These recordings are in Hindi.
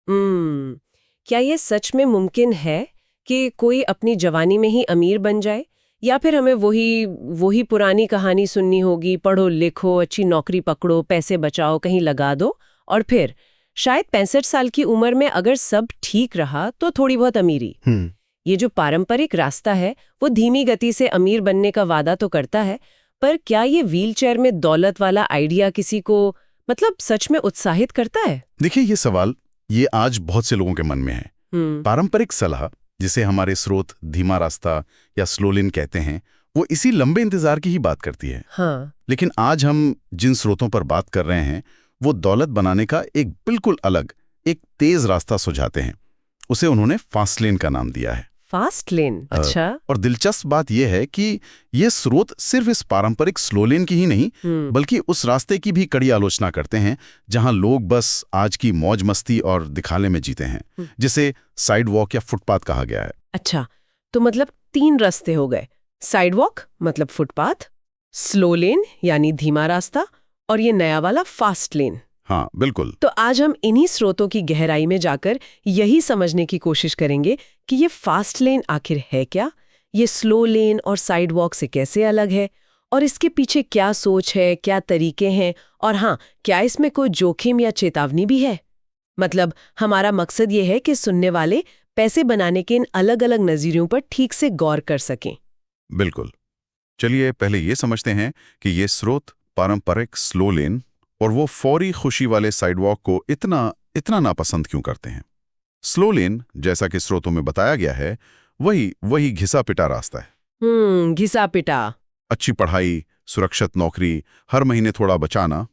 क्या ये सच में मुमकिन है कि कोई अपनी जवानी में ही अमीर बन जाए, या फिर हमें वही पुरानी कहानी सुननी होगी, पढ़ो लिखो, अच्छी नौकरी पकड़ो, पैसे बचाओ, कहीं लगा दो, और फिर शायद 65 साल की उम्र में अगर सब ठीक रहा तो थोड़ी बहुत अमीरी। ये जो पारंपरिक रास्ता है वो धीमी गति से अमीर बनने का वादा तो करता है, पर क्या ये व्हीलचेयर में दौलत वाला आइडिया किसी को मतलब सच में उत्साहित करता है? देखिए, ये सवाल ये आज बहुत से लोगों के मन में है। पारंपरिक सलाह, जिसे हमारे स्रोत धीमा रास्ता या स्लो लेन कहते हैं, वो इसी लंबे इंतजार की ही बात करती है। हाँ। लेकिन आज हम जिन स्रोतों पर बात कर रहे हैं वो दौलत बनाने का एक बिल्कुल अलग, एक तेज रास्ता सुझाते हैं। उसे उन्होंने फास्ट लेन का नाम दिया है। फास्ट लेन, अच्छा। और दिलचस्प बात यह है कि ये स्रोत सिर्फ इस पारंपरिक स्लो लेन की ही नहीं, बल्कि उस रास्ते की भी कड़ी आलोचना करते हैं जहां लोग बस आज की मौज मस्ती और दिखाने में जीते हैं, जिसे साइड वॉक या फुटपाथ कहा गया है। अच्छा, तो मतलब 3 रास्ते हो गए, साइड वॉक मतलब फुटपाथ, स्लो लेन यानी धीमा रास्ता, और ये नया वाला फास्ट लेन। हाँ, बिल्कुल। तो आज हम इन्हीं स्रोतों की गहराई में जाकर यही समझने की कोशिश करेंगे कि ये फास्ट लेन आखिर है क्या, ये स्लो लेन और साइड वॉक से कैसे अलग है, और इसके पीछे क्या सोच है, क्या तरीके हैं, और हाँ, क्या इसमें कोई जोखिम या चेतावनी भी है। मतलब हमारा मकसद ये है कि सुनने वाले पैसे बनाने के इन अलग अलग नजरियों पर ठीक से गौर कर सकें। बिल्कुल। चलिए पहले ये समझते हैं कि ये स्रोत पारंपरिक स्लो लेन और वो फौरी खुशी वाले साइडवॉक को इतना नापसंद क्यों करते हैं। स्लो लेन, जैसा कि स्रोतों में बताया गया है, वही घिसा पिटा रास्ता है। घिसा पिटा। अच्छी पढ़ाई, सुरक्षित नौकरी, हर महीने थोड़ा बचाना,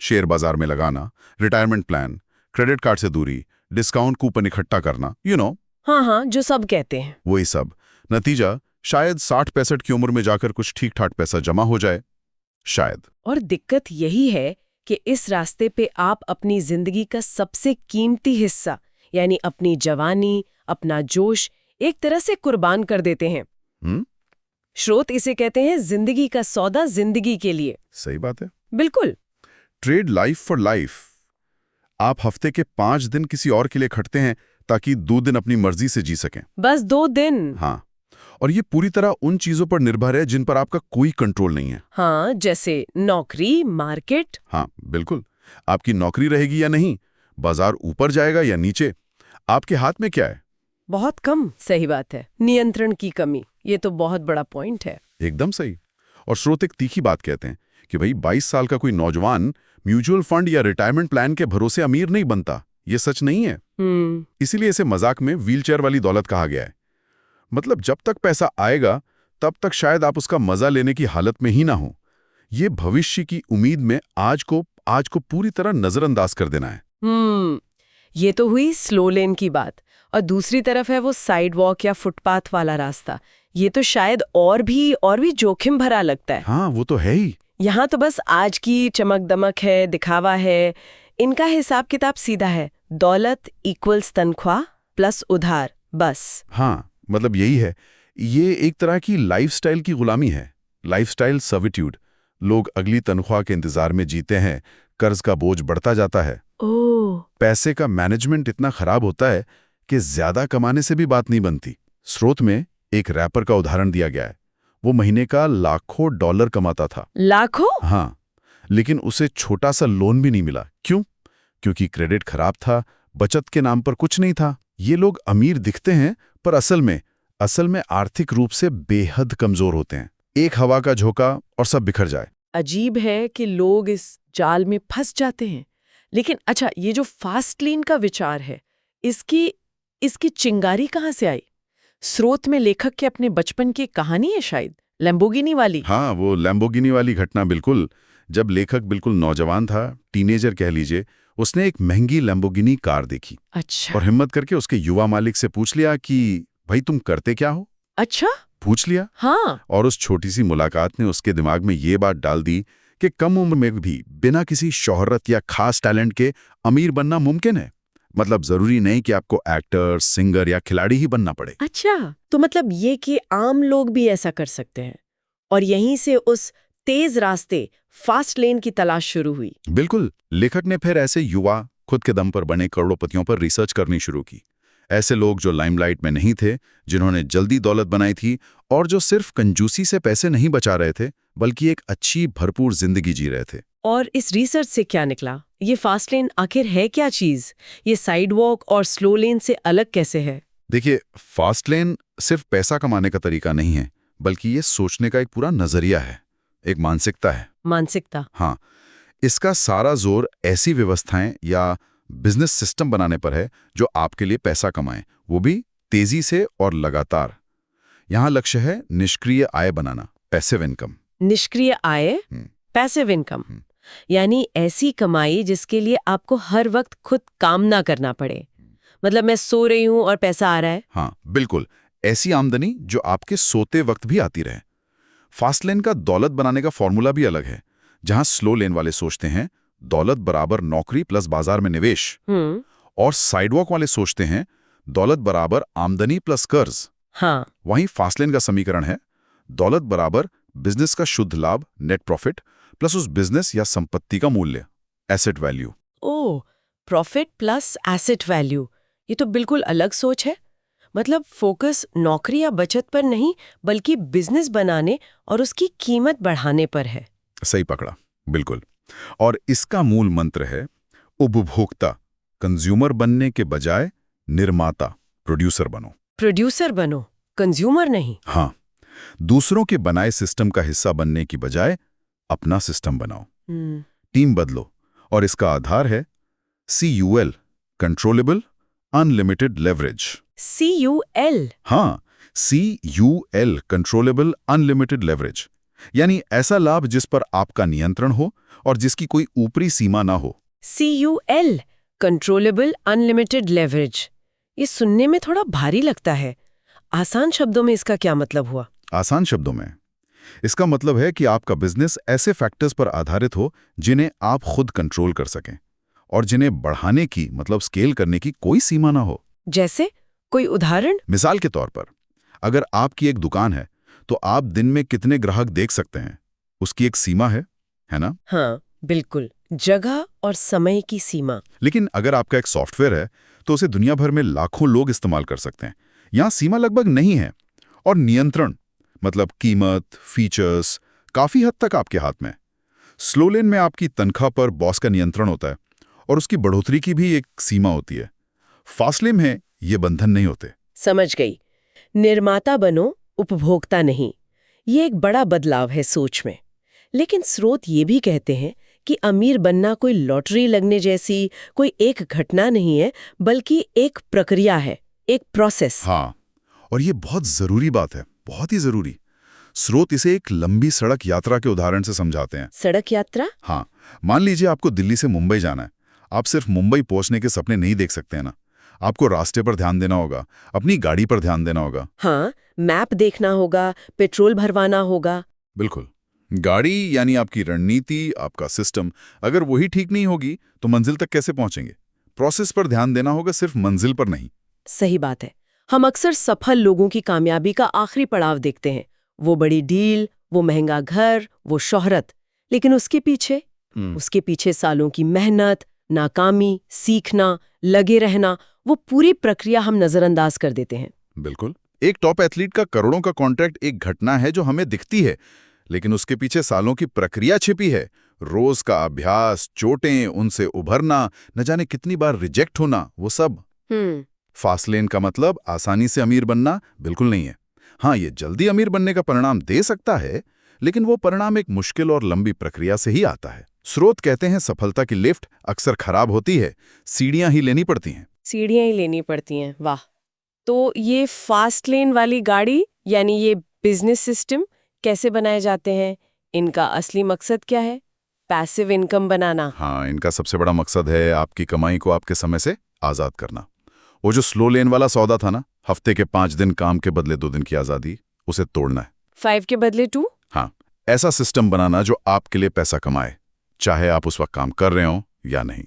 शेयर बाजार में लगाना, रिटायरमेंट प्लान, क्रेडिट कार्ड से दूरी, डिस्काउंट कूपन इकट्ठा करना, हाँ, जो सब कहते हैं वही सब। नतीजा शायद 60-65 की उम्र में जाकर कुछ ठीक ठाक पैसा जमा हो जाए, शायद। और दिक्कत यही है कि इस रास्ते पे आप अपनी जिंदगी का सबसे कीमती हिस्सा, यानी अपनी जवानी, अपना जोश, एक तरह से कुर्बान कर देते हैं। स्रोत इसे कहते हैं जिंदगी का सौदा जिंदगी के लिए। सही बात है। बिल्कुल। Trade life for life. आप हफ्ते के 5 दिन किसी और के लिए खटते हैं ताकि 2 दिन अपनी मर्जी से जी सकें। बस 2 दिन। हाँ, और ये पूरी तरह उन चीजों पर निर्भर है जिन पर आपका कोई कंट्रोल नहीं है। हाँ, जैसे नौकरी, मार्केट। हाँ, बिल्कुल। आपकी नौकरी रहेगी या नहीं, बाजार ऊपर जाएगा या नीचे, आपके हाथ में क्या है? बहुत कम। सही बात है, नियंत्रण की कमी, ये तो बहुत बड़ा पॉइंट है। एकदम सही। और स्रोत एक तीखी बात कहते हैं कि भाई 22 साल का कोई नौजवान म्यूचुअल फंड या रिटायरमेंट प्लान के भरोसे अमीर नहीं बनता। ये सच नहीं है। इसीलिए इसे मजाक में व्हीलचेयर वाली दौलत कहा गया है। मतलब जब तक पैसा आएगा तब तक शायद आप उसका मजा लेने की हालत में ही ना हो। ये भविष्य की उम्मीद में आज को पूरी तरह नजरअंदाज कर देना है। ये तो हुई स्लो लेन की बात, और दूसरी तरफ है वो साइड वॉक या फुटपाथ वाला रास्ता। ये तो शायद और भी जोखिम भरा लगता है। हाँ, वो तो है ही। यहाँ तो बस आज की चमक दमक है, दिखावा है। इनका हिसाब किताब सीधा है, दौलत इक्वल्स तनख्वाह प्लस उधार, बस। हाँ, मतलब यही है। ये एक तरह की लाइफस्टाइल की गुलामी है, लाइफस्टाइल सर्विट्यूड। लोग अगली तनख्वाह के इंतजार में जीते हैं, कर्ज का बोझ बढ़ता जाता है। पैसे का मैनेजमेंट इतना खराब होता है कि ज्यादा कमाने से भी बात नहीं बनती। स्रोत में एक रैपर का उदाहरण दिया गया है। वो महीने का लाखों डॉलर कमाता था। लाखों? हाँ, लेकिन उसे छोटा सा लोन भी नहीं मिला। क्यों? क्योंकि क्रेडिट खराब था, बचत के नाम पर कुछ नहीं था। ये लोग अमीर दिखते हैं पर असल में आर्थिक रूप से बेहद कमजोर होते हैं। एक हवा का झोंका और सब बिखर जाए। अजीब है कि लोग इस जाल में फंस जाते हैं। लेकिन अच्छा, ये जो फास्ट लेन का विचार है, इसकी चिंगारी कहाँ से आई? स्रोत में लेखक के अपने बचपन की कहानी है शायद, लैम्बोर्गिनी वाली। हाँ, वो लैम्बोर्गिनी वाली घटना, बिल्कुल। जब लेखक बिल्कुल नौजवान था, टीनेजर कह लीजिए, उसने एक महंगी लैम्बोर्गिनी कार देखी। अच्छा। और हिम्मत करके उसके युवा मालिक से पूछ लिया कि भाई तुम करते क्या हो? अच्छा, पूछ लिया। हाँ। और उस छोटी सी मुलाकात ने उसके दिमाग में ये बात डाल दी कि कम उम्र में भी बिना किसी शोहरत या खास टैलेंट के अमीर बनना मुमकिन है। मतलब जरूरी नहीं कि आपको एक्टर, सिंगर या खिलाड़ी ही बनना पड़े। अच्छा, तो मतलब ये कि आम लोग भी ऐसा कर सकते हैं, और यहीं से उस तेज रास्ते फास्ट लेन की तलाश शुरू हुई। बिल्कुल। लेखक ने फिर ऐसे युवा, खुद के दम पर बने करोड़पतियों पर रिसर्च करनी शुरू की। ऐसे लोग जो लाइमलाइट में नहीं थे, जिन्होंने जल्दी दौलत बनाई थी और जो सिर्फ कंजूसी से पैसे नहीं बचा रहे थे बल्कि एक अच्छी भरपूर जिंदगी जी रहे थे। और इस रिसर्च से क्या निकला? ये फास्ट लेन आखिर है क्या चीज? ये साइड वॉक और स्लो लेन से अलग कैसे है? देखिए, फास्ट लेन सिर्फ पैसा कमाने का तरीका नहीं है, बल्कि ये सोचने का एक पूरा नजरिया है, एक मानसिकता है। मानसिकता? हाँ, इसका सारा जोर ऐसी व्यवस्थाएं या बिजनेस सिस्टम बनाने पर है जो आपके लिए पैसा कमाएं, वो भी तेजी से और लगातार। यहाँ लक्ष्य है निष्क्रिय आय बनाना, पैसिव इनकम। निष्क्रिय आय, पैसिव इनकम, यानी ऐसी कमाई जिसके लिए आपको हर वक्त खुद काम ना करना पड़े। मतलब मैं सो रही हूं और पैसा आ रहा है। हाँ बिल्कुल, ऐसी आमदनी जो आपके सोते वक्त भी आती रहे। फास्ट लेन का दौलत बनाने का फॉर्मूला भी अलग है। जहां स्लो लेन वाले सोचते हैं दौलत बराबर नौकरी प्लस बाजार में निवेश, और साइडवॉक वाले सोचते हैं दौलत बराबर आमदनी प्लस कर्ज। हाँ। वहीं फास्ट लेन का समीकरण है दौलत बराबर बिजनेस का शुद्ध लाभ, नेट प्रॉफिट, प्लस उस बिजनेस या संपत्ति का मूल्य, एसेट वैल्यू। ओह, प्रॉफिट प्लस एसेट वैल्यू, ये तो बिल्कुल अलग सोच है। मतलब फोकस नौकरी या बचत पर नहीं बल्कि बिजनेस बनाने और उसकी कीमत बढ़ाने पर है। सही पकड़ा, बिल्कुल। और इसका मूल मंत्र है उपभोक्ता, कंज्यूमर बनने के बजाय निर्माता, प्रोड्यूसर बनो। प्रोड्यूसर बनो, कंज्यूमर नहीं। हाँ, दूसरों के बनाए सिस्टम का हिस्सा बनने की बजाय अपना सिस्टम बनाओ। टीम बदलो, और इसका आधार है CUL, controllable unlimited leverage. CUL? हाँ, CUL, कंट्रोलेबल अनलिमिटेड लेवरेज, यानी ऐसा लाभ जिस पर आपका नियंत्रण हो और जिसकी कोई ऊपरी सीमा ना हो। CUL, कंट्रोलेबल अनलिमिटेड लेवरेज, ये सुनने में थोड़ा भारी लगता है। आसान शब्दों में इसका क्या मतलब हुआ? आसान शब्दों में इसका मतलब है कि आपका बिजनेस ऐसे फैक्टर्स पर आधारित हो जिन्हें आप खुद कंट्रोल कर सकें और जिन्हें बढ़ाने की, मतलब स्केल करने की कोई सीमा ना हो। जैसे कोई उदाहरण? मिसाल के तौर पर, अगर आपकी एक दुकान है तो आप दिन में कितने ग्राहक देख सकते हैं, उसकी एक सीमा है ना? हाँ बिल्कुल, जगह और समय की सीमा। लेकिन अगर आपका एक सॉफ्टवेयर है तो उसे दुनिया भर में लाखों लोग इस्तेमाल कर सकते हैं। यहाँ सीमा लगभग नहीं है, और नियंत्रण, मतलब कीमत, फीचर्स, काफी हद तक आपके हाथ में। स्लो लेन में आपकी तनख्वाह पर बॉस का नियंत्रण होता है और उसकी बढ़ोतरी की भी एक सीमा होती है। फास्ट लेन में ये बंधन नहीं होते। समझ गई। निर्माता बनो, उपभोक्ता नहीं। ये एक बड़ा बदलाव है सोच में। लेकिन स्रोत ये भी कहते हैं कि अमीर बनना कोई लॉटरी लगने जैसी कोई एक घटना नहीं है, बल्कि एक प्रक्रिया है, एक प्रोसेस। हाँ, और ये बहुत जरूरी बात है, बहुत ही जरूरी। स्रोत इसे एक लंबी सड़क यात्रा के उदाहरण से समझाते हैं। सड़क यात्रा? हाँ, मान लीजिए आपको दिल्ली से मुंबई जाना है। आप सिर्फ मुंबई पहुंचने के सपने नहीं देख सकते हैं ना। आपको रास्ते पर ध्यान देना होगा, अपनी गाड़ी पर ध्यान देना होगा। हाँ, मैप देखना होगा, पेट्रोल भरवाना होगा। बिल्कुल। गाड़ी यानी आपकी रणनीति, आपका सिस्टम, अगर वही ठीक नहीं होगी तो मंजिल तक कैसे पहुंचेंगे? प्रोसेस पर ध्यान देना होगा, सिर्फ मंजिल पर नहीं। सही बात है। हम अक्सर सफल लोगों की कामयाबी का आखिरी पड़ाव देखते हैं, वो बड़ी डील, वो महंगा घर, वो शोहरत। लेकिन उसके पीछे सालों की मेहनत, नाकामी, सीखना, लगे रहना, वो पूरी प्रक्रिया हम नजरअंदाज कर देते हैं। बिल्कुल। एक टॉप एथलीट का करोड़ों का कॉन्ट्रैक्ट एक घटना है जो हमें दिखती है, लेकिन उसके पीछे सालों की प्रक्रिया छिपी है। रोज का अभ्यास, चोटें, उनसे उभरना, न जाने कितनी बार रिजेक्ट होना, वो सब। फास्ट लेन का मतलब आसानी से अमीर बनना बिल्कुल नहीं है। हाँ, ये जल्दी अमीर बनने का परिणाम दे सकता है, लेकिन वो परिणाम एक मुश्किल और लंबी प्रक्रिया से ही आता है। स्रोत कहते हैं सफलता की लिफ्ट अक्सर खराब होती है, सीढ़ियां ही लेनी पड़ती हैं। सीढ़ियां ही लेनी पड़ती हैं, वाह। तो ये फास्ट लेन वाली गाड़ी यानी ये बिजनेस सिस्टम कैसे बनाए जाते हैं? इनका असली मकसद क्या है? पैसिव इनकम बनाना। हाँ, इनका सबसे बड़ा मकसद है आपकी कमाई को आपके समय से आजाद करना। वो जो स्लो लेन वाला सौदा था ना, हफ्ते के 5 दिन काम के बदले 2 दिन की आजादी, उसे तोड़ना है। 5 के बदले 2? हाँ, ऐसा सिस्टम बनाना जो आपके लिए पैसा कमाए, चाहे आप उस वक्त काम कर रहे हो या नहीं।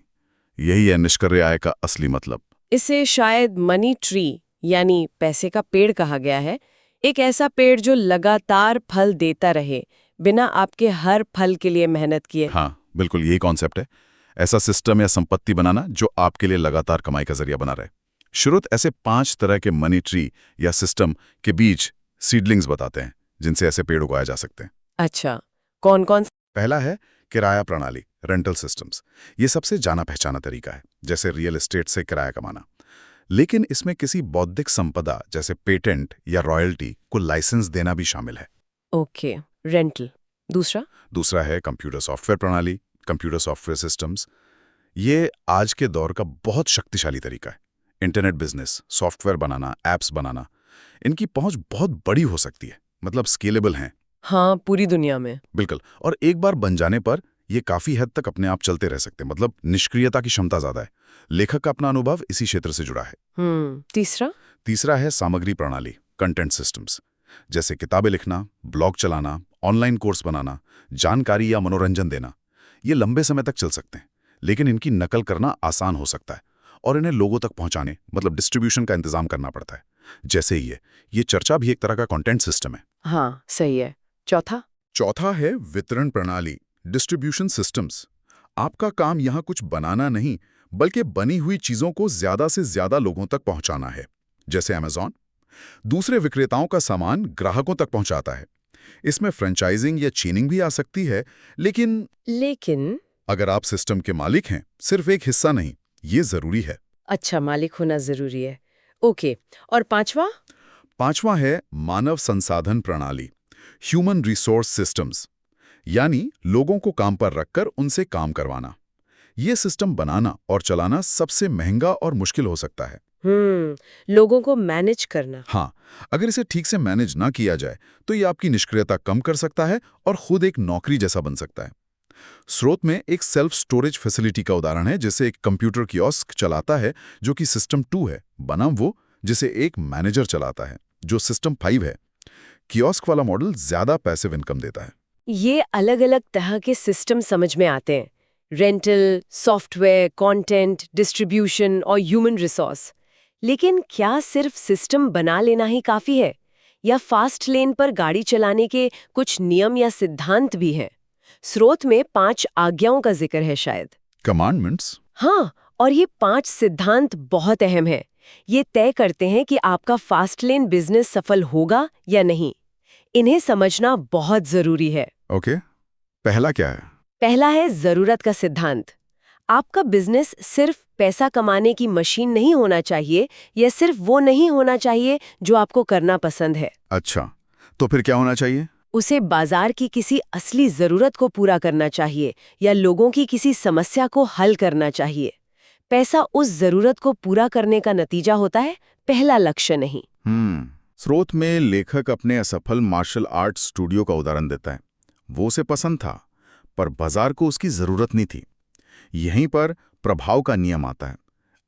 यही है निष्क्रिय आय का असली मतलब। इसे शायद मनी ट्री यानी पैसे का पेड़ कहा गया है। एक ऐसा पेड़ जो लगातार फल देता रहे, बिना आपके हर फल के लिए मेहनत किए। हाँ, बिल्कुल यही कॉन्सेप्ट है। ऐसा सिस्टम या संपत्ति बनाना जो आपके लिए लगातार कमाई का जरिया बना रहे। श्रुत ऐसे 5 तरह के मनी ट्री या सिस्टम के बीज सीडलिंग्स बताते हैं जिनसे ऐसे पेड़ उगाए जा सकते हैं। अच्छा, कौन कौन? पहला है किराया प्रणाली, रेंटल सिस्टम्स। ये सबसे जाना पहचाना तरीका है, जैसे रियल एस्टेट से किराया कमाना। लेकिन इसमें किसी बौद्धिक संपदा जैसे पेटेंट या रॉयल्टी को लाइसेंस देना भी शामिल है। Okay, rental. दूसरा है कंप्यूटर सॉफ्टवेयर प्रणाली, कंप्यूटर सॉफ्टवेयर सिस्टम्स। ये आज के दौर का बहुत शक्तिशाली तरीका है। इंटरनेट बिजनेस, सॉफ्टवेयर बनाना, एप्स बनाना, इनकी पहुंच बहुत बड़ी हो सकती है, मतलब स्केलेबल हैं। हाँ, पूरी दुनिया में। बिल्कुल, और एक बार बन जाने पर ये काफी हद तक अपने आप चलते रह सकते हैं, मतलब निष्क्रियता की क्षमता ज्यादा है। लेखक का अपना अनुभव इसी क्षेत्र से जुड़ा है। तीसरा है सामग्री प्रणाली, कंटेंट सिस्टम्स, जैसे किताबें लिखना, ब्लॉग चलाना, ऑनलाइन कोर्स बनाना, जानकारी या मनोरंजन देना। ये लंबे समय तक चल सकते हैं, लेकिन इनकी नकल करना आसान हो सकता है और इन्हें लोगों तक पहुंचाने, मतलब डिस्ट्रीब्यूशन का इंतजाम करना पड़ता है। जैसे ये चर्चा भी एक तरह का कंटेंट सिस्टम है। हाँ, सही है। चौथा है वितरण प्रणाली, डिस्ट्रीब्यूशन सिस्टम्स। आपका काम यहाँ कुछ बनाना नहीं, बल्कि बनी हुई चीजों को ज्यादा से ज्यादा लोगों तक पहुंचाना है। जैसे अमेज़न दूसरे विक्रेताओं का सामान ग्राहकों तक पहुंचाता है। इसमें फ्रेंचाइजिंग या चेनिंग भी आ सकती है, लेकिन अगर आप सिस्टम के मालिक हैं, सिर्फ एक हिस्सा नहीं, ये जरूरी है। अच्छा, मालिक होना जरूरी है। ओके, और पांचवा है मानव संसाधन प्रणाली, ह्यूमन रिसोर्स सिस्टम्स, यानी लोगों को काम पर रखकर उनसे काम करवाना। ये सिस्टम बनाना और चलाना सबसे महंगा और मुश्किल हो सकता है। लोगों को मैनेज करना। हाँ, अगर इसे ठीक से मैनेज ना किया जाए तो ये आपकी निष्क्रियता कम कर सकता है और खुद एक नौकरी जैसा बन सकता है। स्रोत में एक सेल्फ स्टोरेज फैसिलिटी का उदाहरण है, जिसे एक कंप्यूटर कियोस्क चलाता है, जो कि सिस्टम 2 है, बनाम वो जिसे एक मैनेजर चलाता है, जो सिस्टम 5 है। कियोस्क वाला मॉडल ज्यादा पैसिव इनकम देता है। ये अलग अलग तरह के सिस्टम समझ में आते हैं, रेंटल, सॉफ्टवेयर, कंटेंट, डिस्ट्रीब्यूशन और ह्यूमन रिसोर्स। लेकिन क्या सिर्फ सिस्टम बना लेना ही काफी है, या फास्ट लेन पर गाड़ी चलाने के कुछ नियम या सिद्धांत भी हैं? स्रोत में 5 आज्ञाओं का जिक्र है शायद। कमांडमेंट्स? हाँ, और ये 5 सिद्धांत बहुत अहम है। ये तय करते हैं कि आपका फास्ट लेन बिजनेस सफल होगा या नहीं। इन्हें समझना बहुत जरूरी है। ओके, पहला क्या है? पहला है जरूरत का सिद्धांत। आपका बिजनेस सिर्फ पैसा कमाने की मशीन नहीं होना चाहिए, या सिर्फ वो नहीं होना चाहिए जो आपको करना पसंद है। अच्छा, तो फिर क्या होना चाहिए? उसे बाजार की किसी असली जरूरत को पूरा करना चाहिए, या लोगों की किसी समस्या को हल करना चाहिए। पैसा उस जरूरत को पूरा करने का नतीजा होता है, पहला लक्ष्य नहीं। स्रोत में लेखक अपने असफल मार्शल आर्ट स्टूडियो का उदाहरण देता है। वो उसे पसंद था, पर बाजार को उसकी जरूरत नहीं थी। यहीं पर प्रभाव का नियम आता है।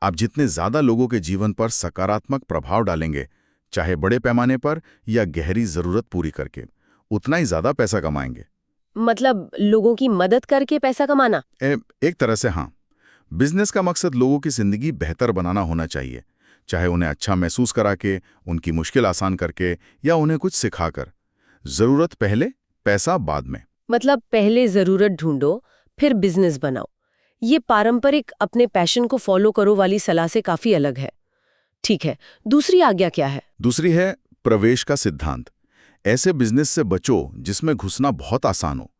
आप जितने ज्यादा लोगों के जीवन पर सकारात्मक प्रभाव डालेंगे, चाहे बड़े पैमाने पर या गहरी जरूरत पूरी करके, उतना ही ज्यादा पैसा कमाएंगे। मतलब लोगों की मदद करके पैसा कमाना? एक तरह से हाँ। बिजनेस का मकसद लोगों की जिंदगी बेहतर बनाना होना चाहिए, चाहे उन्हें अच्छा महसूस करा के, उनकी मुश्किल आसान करके, या उन्हें कुछ सिखाकर। जरूरत पहले, पैसा बाद में। मतलब पहले जरूरत ढूंढो, फिर बिजनेस बनाओ। ये पारंपरिक अपने पैशन को फॉलो करो वाली सलाह से काफी अलग है। ठीक है, दूसरी आज्ञा क्या है? दूसरी है प्रवेश का सिद्धांत। ऐसे बिजनेस से बचो जिसमें घुसना बहुत आसान हो।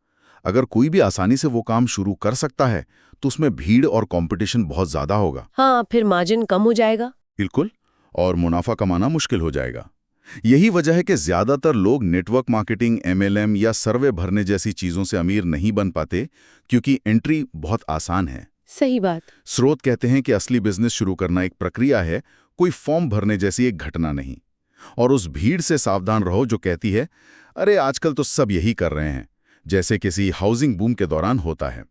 अगर कोई भी आसानी से वो काम शुरू कर सकता है, तो उसमें भीड़ और कंपटीशन बहुत ज्यादा होगा। हाँ, फिर मार्जिन कम हो जाएगा। बिल्कुल, और मुनाफा कमाना मुश्किल हो जाएगा। यही वजह है कि ज्यादातर लोग नेटवर्क मार्केटिंग, MLM या सर्वे भरने जैसी चीजों से अमीर नहीं बन पाते, क्योंकि एंट्री बहुत आसान है। सही बात। स्रोत कहते हैं कि असली बिजनेस शुरू करना एक प्रक्रिया है, कोई फॉर्म भरने जैसी एक घटना नहीं। और उस भीड़ से सावधान रहो जो कहती है, अरे आजकल तो सब यही कर रहे हैं, जैसे किसी हाउसिंग बूम के दौरान होता है।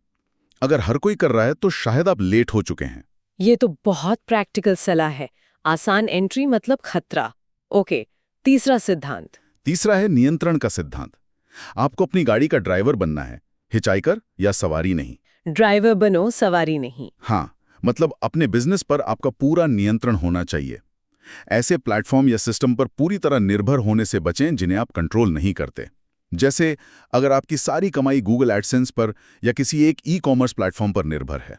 अगर हर कोई कर रहा है तो शायद आप लेट हो चुके हैं। ये तो बहुत प्रैक्टिकल सलाह है। आसान एंट्री मतलब खतरा। ओके, तीसरा सिद्धांत? तीसरा है नियंत्रण का सिद्धांत। आपको अपनी गाड़ी का ड्राइवर बनना है, हिचाइकर या सवारी नहीं। ड्राइवर बनो, सवारी नहीं। हाँ, मतलब अपने बिजनेस पर आपका पूरा नियंत्रण होना चाहिए। ऐसे प्लेटफॉर्म या सिस्टम पर पूरी तरह निर्भर होने से बचें जिन्हें आप कंट्रोल नहीं करते। जैसे अगर आपकी सारी कमाई गूगल एडसेंस पर या किसी एक ई-कॉमर्स प्लेटफॉर्म पर निर्भर है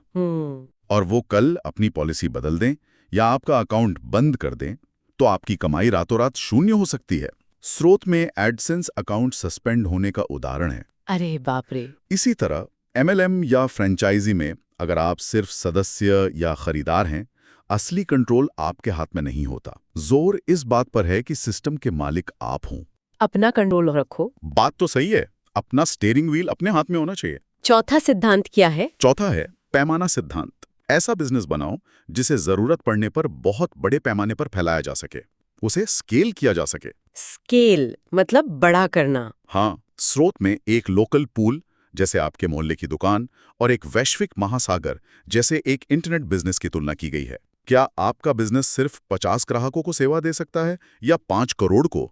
और वो कल अपनी पॉलिसी बदल दें या आपका अकाउंट बंद कर दें, तो आपकी कमाई रातों रात शून्य हो सकती है। स्रोत में एडसेंस अकाउंट सस्पेंड होने का उदाहरण है। अरे बाप रे। इसी तरह MLM या फ्रेंचाइजी में अगर आप सिर्फ सदस्य या खरीदार हैं, असली कंट्रोल आपके हाथ में नहीं होता। जोर इस बात पर है कि सिस्टम के मालिक आप हों। अपना कंट्रोल रखो। बात तो सही है, अपना स्टीयरिंग व्हील अपने हाथ में होना चाहिए। चौथा सिद्धांत क्या है? चौथा है पैमाना सिद्धांत। ऐसा बिजनेस बनाओ जिसे जरूरत पड़ने पर बहुत बड़े पैमाने पर फैलाया जा सके, उसे स्केल किया जा सके। स्केल मतलब बड़ा करना। हाँ, स्रोत में एक लोकल पूल जैसे आपके मोहल्ले की दुकान और एक वैश्विक महासागर जैसे एक इंटरनेट बिजनेस की तुलना की गई है। क्या आपका बिजनेस सिर्फ 50 ग्राहकों को सेवा दे सकता है या 5 करोड़ को?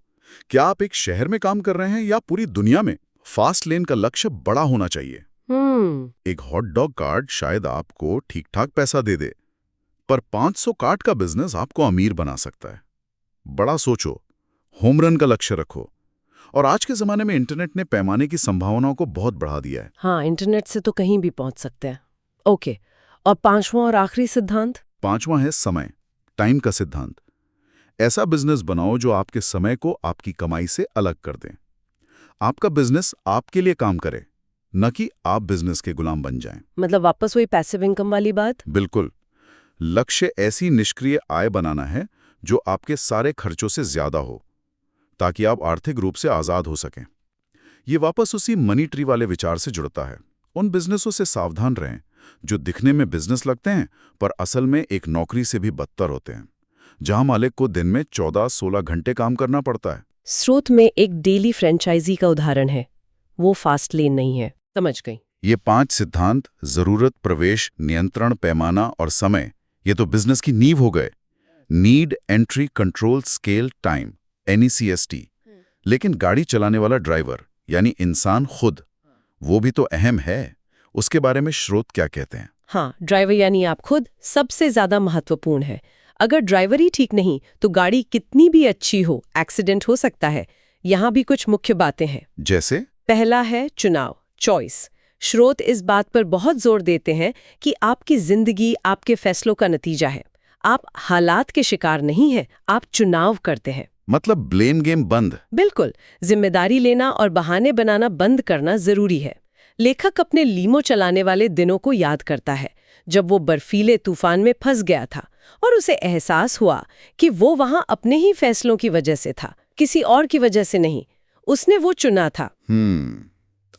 क्या आप एक शहर में काम कर रहे हैं या पूरी दुनिया में? फास्ट लेन का लक्ष्य बड़ा होना चाहिए। एक हॉट डॉग कार्ट शायद आपको ठीक ठाक पैसा दे दे, पर 500 कार्ट का बिजनेस आपको अमीर बना सकता है। बड़ा सोचो, होम रन का लक्ष्य रखो। और आज के जमाने में इंटरनेट ने पैमाने की संभावनाओं को बहुत बढ़ा दिया है। हाँ, इंटरनेट से तो कहीं भी पहुंच सकते हैं। ओके, और पांचवा और आखिरी सिद्धांत? पांचवा है समय, टाइम का सिद्धांत। ऐसा बिजनेस बनाओ जो आपके समय को आपकी कमाई से अलग कर दें। आपका बिजनेस आपके लिए काम करे, न कि आप बिजनेस के गुलाम बन जाएं। मतलब वापस वही पैसिव इनकम वाली बात? बिल्कुल। लक्ष्य ऐसी निष्क्रिय आय बनाना है जो आपके सारे खर्चों से ज्यादा हो, ताकि आप आर्थिक रूप से आजाद हो सकें। ये वापस उसी मनी ट्री वाले विचार से जुड़ता है। उन बिजनेसों से सावधान रहें जो दिखने में बिजनेस लगते हैं पर असल में एक नौकरी से भी बदतर होते हैं, जहां मालिक को दिन में 14-16 घंटे काम करना पड़ता है। स्रोत में एक डेली फ्रेंचाइजी का उदाहरण है, वो फास्ट लेन नहीं है। समझ गई। ये 5 सिद्धांत जरूरत, प्रवेश, नियंत्रण, पैमाना और समय, ये तो बिजनेस की नींव हो गए। Need, entry, control, scale, time, NECST। लेकिन गाड़ी चलाने वाला ड्राइवर यानी इंसान खुद, वो भी तो अहम है। उसके बारे में स्रोत क्या कहते हैं? हाँ, ड्राइवर यानी आप खुद सबसे ज्यादा महत्वपूर्ण है। अगर ड्राइवर ही ठीक नहीं तो गाड़ी कितनी भी अच्छी हो, एक्सीडेंट हो सकता है। यहाँ भी कुछ मुख्य बातें हैं। जैसे? पहला है चुनाव, चॉइस। स्रोत इस बात पर बहुत जोर देते हैं कि आपकी जिंदगी आपके फैसलों का नतीजा है। आप हालात के शिकार नहीं हैं, आप चुनाव करते हैं। मतलब ब्लेम गेम बंद। बिल्कुल, जिम्मेदारी लेना और बहाने बनाना बंद करना जरूरी है। लेखक अपने लीमो चलाने वाले दिनों को याद करता है, जब वो बर्फीले तूफान में फंस गया था और उसे एहसास हुआ कि वो वहां अपने ही फैसलों की वजह से था, किसी और की वजह से नहीं। उसने वो चुना था।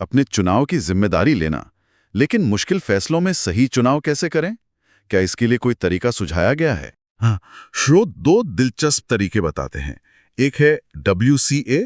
अपने चुनाव की जिम्मेदारी लेना। लेकिन मुश्किल फैसलों में सही चुनाव कैसे करें? क्या इसके लिए कोई तरीका सुझाया गया है? हाँ, स्रोत 2 दिलचस्प तरीके बताते हैं। एक है WCA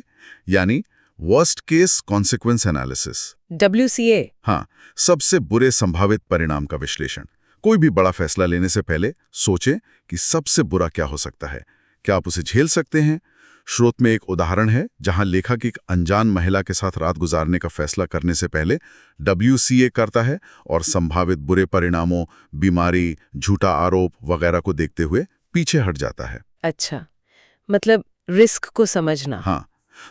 यानी worst case consequence analysis. WCA? हाँ, सबसे बुरे संभावित परिणाम का विश्लेषण। कोई भी बड़ा फैसला लेने से पहले सोचें कि सबसे बुरा क्या हो सकता है, क्या आप उसे झेल सकते हैं। स्रोत में एक उदाहरण है जहां लेखक एक अनजान महिला के साथ रात गुजारने का फैसला करने से पहले WCA करता है और संभावित बुरे परिणामों, बीमारी, झूठा आरोप वगैरह को देखते हुए पीछे हट जाता है। अच्छा, मतलब रिस्क को समझना। हाँ।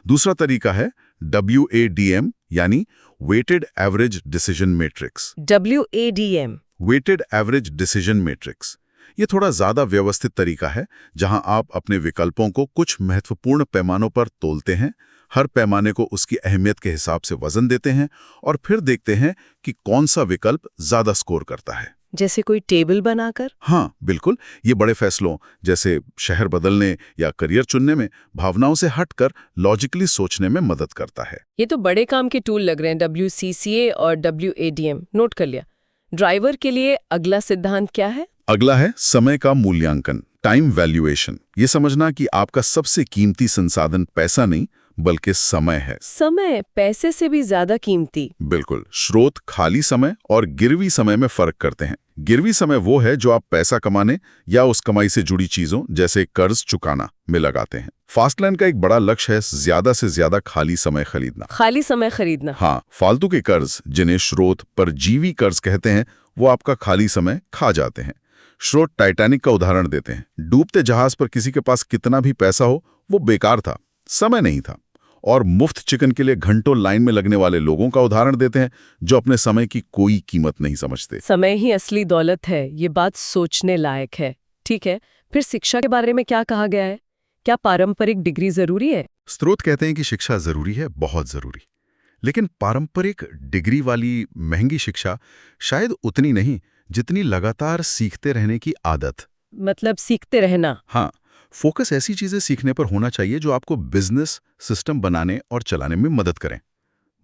दूसरा तरीका है WADM यानी weighted average decision matrix. WADM? Weighted average decision matrix. ये थोड़ा ज्यादा व्यवस्थित तरीका है जहां आप अपने विकल्पों को कुछ महत्वपूर्ण पैमानों पर तोलते हैं, हर पैमाने को उसकी अहमियत के हिसाब से वजन देते हैं और फिर देखते हैं कि कौन सा विकल्प ज्यादा स्कोर करता है। जैसे कोई टेबल बनाकर? हाँ, बिल्कुल। ये बड़े फैसलों जैसे शहर बदलने या करियर चुनने में भावनाओं से हटकर लॉजिकली सोचने में मदद करता है। ये तो बड़े काम के टूल लग रहे हैं, WCCA और WADM। नोट कर लिया। ड्राइवर के लिए अगला सिद्धांत क्या है? अगला है समय का मूल्यांकन, टाइम वैल्यूएशन। ये समझना कि आपका सबसे कीमती संसाधन पैसा नहीं बल्कि समय है। समय पैसे से भी ज्यादा कीमती? बिल्कुल। स्रोत खाली समय और गिरवी समय में फर्क करते हैं। गिरवी समय वो है जो आप पैसा कमाने या उस कमाई से जुड़ी चीजों जैसे कर्ज चुकाना में लगाते हैं। फास्टलैंड का एक बड़ा लक्ष्य है ज्यादा से ज्यादा खाली समय खरीदना। खाली समय खरीदना? हाँ, फालतू के कर्ज जिन्हें स्रोत परजीवी कर्ज कहते हैं वो आपका खाली समय खा जाते हैं। स्रोत टाइटैनिक का उदाहरण देते हैं। डूबते जहाज पर किसी के पास कितना भी पैसा हो वो बेकार था, समय नहीं था। और मुफ्त चिकन के लिए घंटों लाइन में लगने वाले लोगों का उदाहरण देते हैं जो अपने समय की कोई कीमत नहीं समझते। समय ही असली दौलत है, ये बात सोचने लायक है। ठीक है, फिर शिक्षा के बारे में क्या कहा गया है? क्या पारंपरिक डिग्री जरूरी है? स्रोत कहते हैं कि शिक्षा जरूरी है, बहुत जरूरी, लेकिन पारंपरिक डिग्री वाली महंगी शिक्षा शायद उतनी नहीं जितनी लगातार सीखते रहने की आदत। मतलब सीखते रहना। हाँ, फोकस ऐसी चीजें सीखने पर होना चाहिए जो आपको बिजनेस सिस्टम बनाने और चलाने में मदद करें।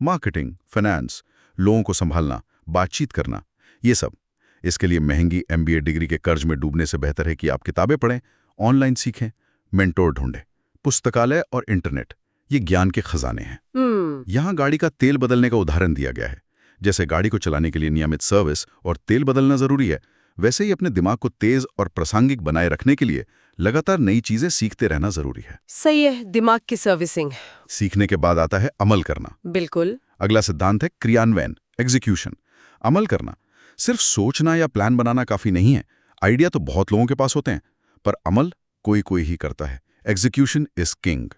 मार्केटिंग, फाइनेंस, लोगों को संभालना, बातचीत करना, ये सब। इसके लिए महंगी MBA डिग्री के कर्ज में डूबने से बेहतर है कि आप किताबें पढ़ें, ऑनलाइन सीखें, मेंटोर ढूंढें। पुस्तकालय और इंटरनेट ये ज्ञान के खजाने हैं। यहाँ गाड़ी का तेल बदलने का उदाहरण दिया गया है। जैसे गाड़ी को चलाने के लिए नियमित सर्विस और तेल बदलना जरूरी है, वैसे ही अपने दिमाग को तेज और प्रासंगिक बनाए रखने के लिए लगातार नई चीजें सीखते रहना जरूरी है। सही है, दिमाग की सर्विसिंग। सीखने के बाद आता है अमल करना। बिल्कुल। अगला सिद्धांत है क्रियान्वयन, एग्जीक्यूशन। अमल करना, सिर्फ सोचना या प्लान बनाना काफी नहीं है। आइडिया तो बहुत लोगों के पास होते हैं, पर अमल कोई कोई ही करता है। एग्जीक्यूशन इज किंग,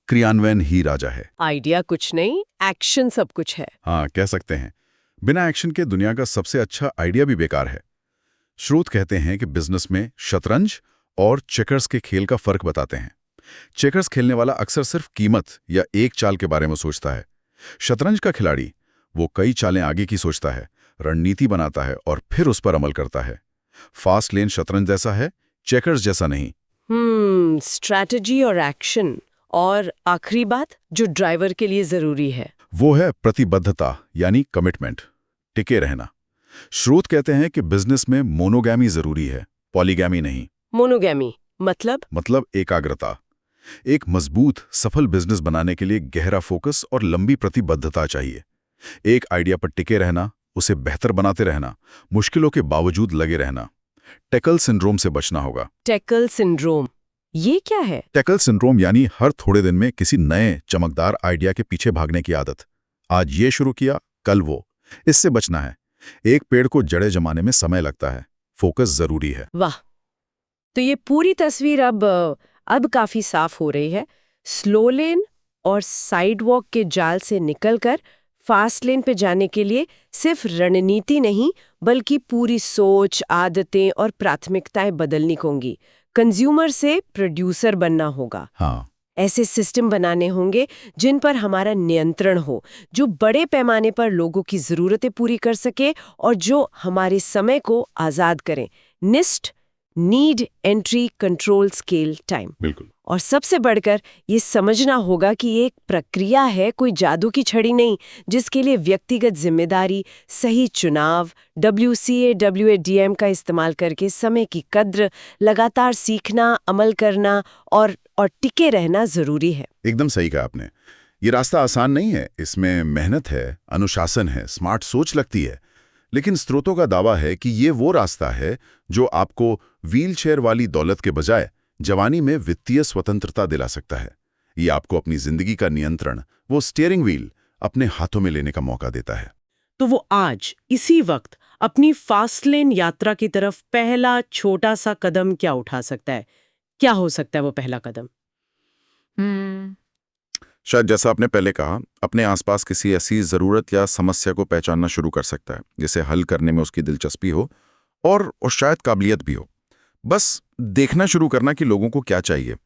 क्रियान्वयन ही राजा है। आइडिया कुछ नहीं, एक्शन सब कुछ है। हाँ, कह सकते हैं। बिना एक्शन के दुनिया का सबसे अच्छा आइडिया भी बेकार है। स्रोत कहते हैं कि बिजनेस में शतरंज और चेकर्स के खेल का फर्क बताते हैं। चेकर्स खेलने वाला अक्सर सिर्फ कीमत या एक चाल के बारे में सोचता है। शतरंज का खिलाड़ी वो कई चालें आगे की सोचता है, रणनीति बनाता है और फिर उस पर अमल करता है। फास्ट लेन शतरंज जैसा है, चेकर्स जैसा नहीं। स्ट्रैटेजी और एक्शन। और आखिरी बात जो ड्राइवर के लिए जरूरी है, वो है प्रतिबद्धता, यानी कमिटमेंट, टिके रहना। स्रोत कहते हैं कि बिजनेस में मोनोगैमी जरूरी है, पॉलीगैमी नहीं। मोनोगैमी मतलब एकाग्रता। एक मजबूत, सफल बिजनेस बनाने के लिए गहरा फोकस और लंबी प्रतिबद्धता चाहिए। एक आइडिया पर टिके रहना, उसे बेहतर बनाते रहना, मुश्किलों के बावजूद लगे रहना। टेकल सिंड्रोम से बचना होगा। टेकल सिंड्रोम, ये क्या है? टेकल सिंड्रोम यानी हर थोड़े दिन में किसी नए चमकदार आइडिया के पीछे भागने की आदत। आज ये शुरू किया, कल वो। इससे बचना है। एक पेड़ को जड़ें जमाने में समय लगता है, फोकस जरूरी है। वाह, तो ये पूरी तस्वीर अब काफी साफ हो रही है। स्लो लेन और साइडवॉक के जाल से निकलकर फास्ट लेन पे जाने के लिए सिर्फ रणनीति नहीं, बल्कि पूरी सोच, आदतें और प्राथमिकताएं बदलनी होंगी। कंज्यूमर से प्रोड्यूसर बनना होगा। हाँ, ऐसे सिस्टम बनाने होंगे जिन पर हमारा नियंत्रण हो, जो बड़े पैमाने पर लोगों की जरूरतें पूरी कर सके और जो हमारे समय को आजाद करें। निस्ट, need, entry, control, scale, time. बिल्कुल। और सबसे बढ़कर ये समझना होगा कि ये एक प्रक्रिया है, कोई जादू की छड़ी नहीं, जिसके लिए व्यक्तिगत जिम्मेदारी, सही चुनाव, WCA/WADM का इस्तेमाल करके समय की कद्र, लगातार सीखना, अमल करना और टिके रहना जरूरी है। एकदम सही कहा आपने। ये रास्ता आसान नहीं है, इसमें मेहनत है, अनुशासन है, स्मार्ट सोच लगती है। लेकिन स्रोतों का दावा है कि ये वो रास्ता है जो आपको व्हीलचेयर वाली दौलत के बजाय जवानी में वित्तीय स्वतंत्रता दिला सकता है। ये आपको अपनी जिंदगी का नियंत्रण, वो स्टीयरिंग व्हील, अपने हाथों में लेने का मौका देता है। तो वो आज इसी वक्त अपनी फास्ट लेन यात्रा की तरफ पहला छोटा सा कदम क्या उठा सकता है? क्या हो सकता है वो पहला कदम? शायद जैसा आपने पहले कहा, अपने आसपास किसी ऐसी जरूरत या समस्या को पहचानना शुरू कर सकता है जिसे हल करने में उसकी दिलचस्पी हो और शायद काबिलियत भी हो। बस देखना शुरू करना कि लोगों को क्या चाहिए,